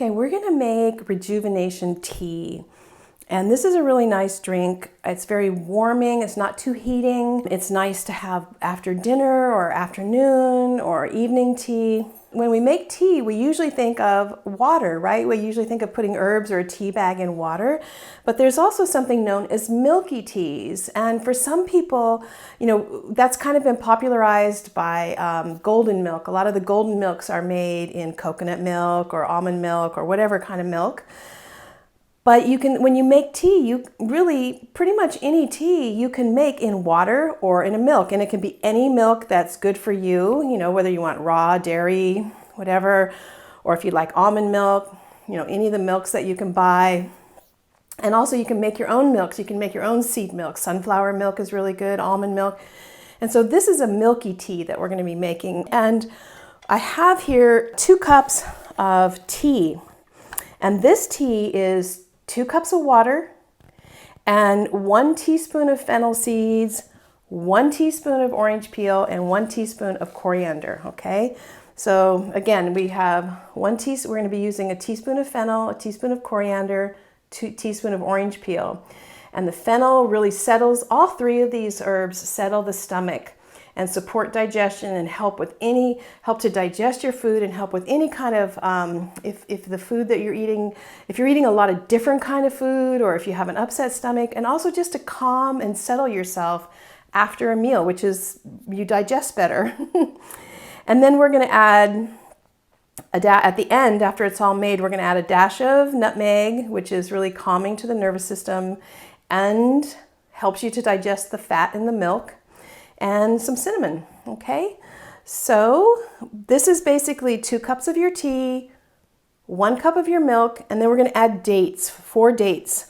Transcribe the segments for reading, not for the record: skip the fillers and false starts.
Okay, we're gonna make rejuvenation tea. And this is a really nice drink. It's very warming, it's not too heating. It's nice to have after dinner or afternoon or evening tea. When we make tea, we usually think of water, right? We usually think of putting herbs or a tea bag in water, but there's also something known as milky teas. And for some people, you know, that's kind of been popularized by golden milk. A lot of the golden milks are made in coconut milk or almond milk or whatever kind of milk. But you can, when you make tea, you really, pretty much any tea you can make in water or in a milk. And it can be any milk that's good for you, know, whether you want raw, dairy, whatever, or if you like almond milk, any of the milks that you can buy. And also you can make your own milks. You can make your own seed milk. Sunflower milk is really good, almond milk. And so this is a milky tea that we're going to be making. And I have here 2 cups of tea. And this tea is 2 cups of water and 1 teaspoon of fennel seeds, 1 teaspoon of orange peel, and 1 teaspoon of coriander, okay? So again, we have we're gonna be using a teaspoon of fennel, a teaspoon of coriander, 2 teaspoons of orange peel. And the fennel really settles, all 3 of these herbs settle the stomach and support digestion and help to digest your food and help with any kind of, if the food that you're eating, if you're eating a lot of different kind of food or if you have an upset stomach, and also just to calm and settle yourself after a meal, which is you digest better. And then we're gonna add, at the end, after it's all made, we're gonna add a dash of nutmeg, which is really calming to the nervous system and helps you to digest the fat in the milk, and some cinnamon, okay? So this is basically 2 cups of your tea, 1 cup of your milk, and then we're gonna add dates, 4 dates.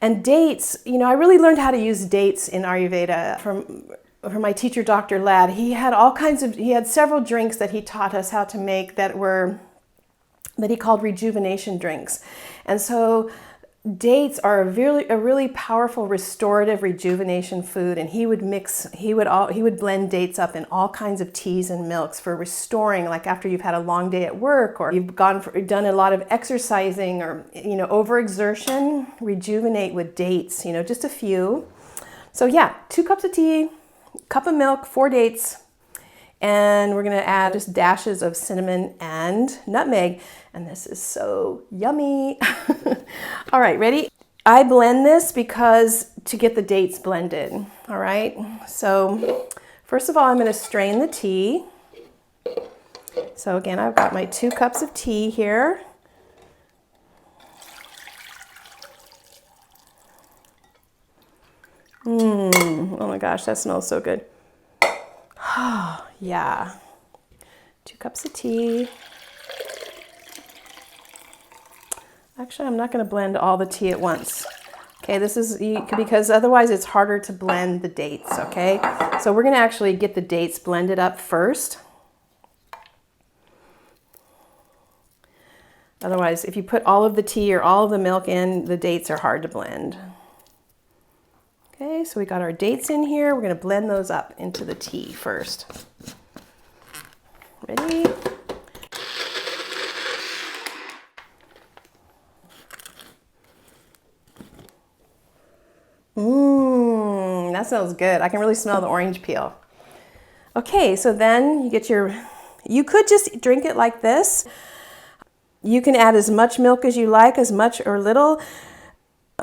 And dates, I really learned how to use dates in Ayurveda from my teacher, Dr. Ladd. He had several drinks that he taught us how to make that he called rejuvenation drinks. And so dates are a really powerful restorative rejuvenation food, and he would blend dates up in all kinds of teas and milks for restoring, like after you've had a long day at work or you've done a lot of exercising or overexertion. Rejuvenate with dates, just a few. So yeah, 2 cups of tea, cup of milk, 4 dates, and we're gonna add just dashes of cinnamon and nutmeg. And this is so yummy. All right, ready? I blend this to get the dates blended, all right? So first of all, I'm gonna strain the tea. So again, I've got my 2 cups of tea here. Oh my gosh, that smells so good. Yeah, 2 cups of tea. Actually, I'm not going to blend all the tea at once. Okay, this is because otherwise it's harder to blend the dates, okay? So we're going to actually get the dates blended up first. Otherwise, if you put all of the tea or all of the milk in, the dates are hard to blend. Okay, so we got our dates in here. We're going to blend those up into the tea first. Ready? That smells good. I can really smell the orange peel. Okay, so then you could just drink it like this. You can add as much milk as you like, as much or little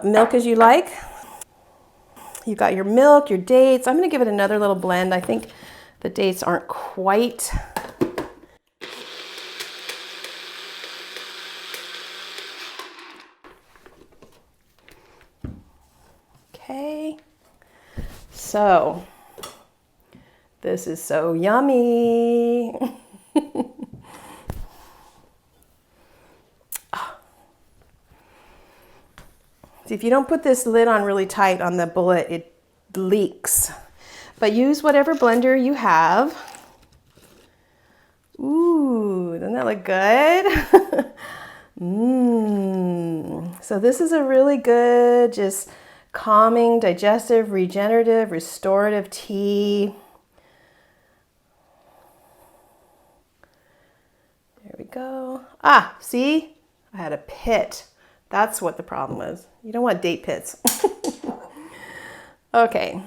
milk as you like. You got your milk, your dates. I'm gonna give it another little blend. I think the dates aren't quite. Okay, so this is so yummy. See, if you don't put this lid on really tight on the bullet, it leaks. But use whatever blender you have. Ooh, doesn't that look good? So this is a really good, just calming, digestive, regenerative, restorative tea. There we go. Ah, see? I had a pit. That's what the problem was. You don't want date pits. Okay,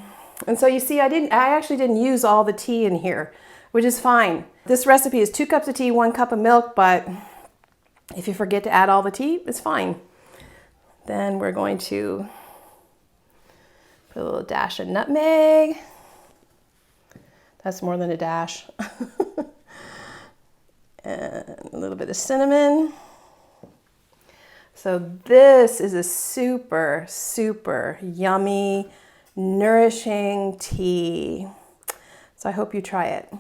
and so you see, I actually didn't use all the tea in here, which is fine. This recipe is 2 cups of tea, 1 cup of milk, but if you forget to add all the tea, it's fine. Then we're going to put a little dash of nutmeg. That's more than a dash. And a little bit of cinnamon. So this is a super, super yummy, nourishing tea. So I hope you try it.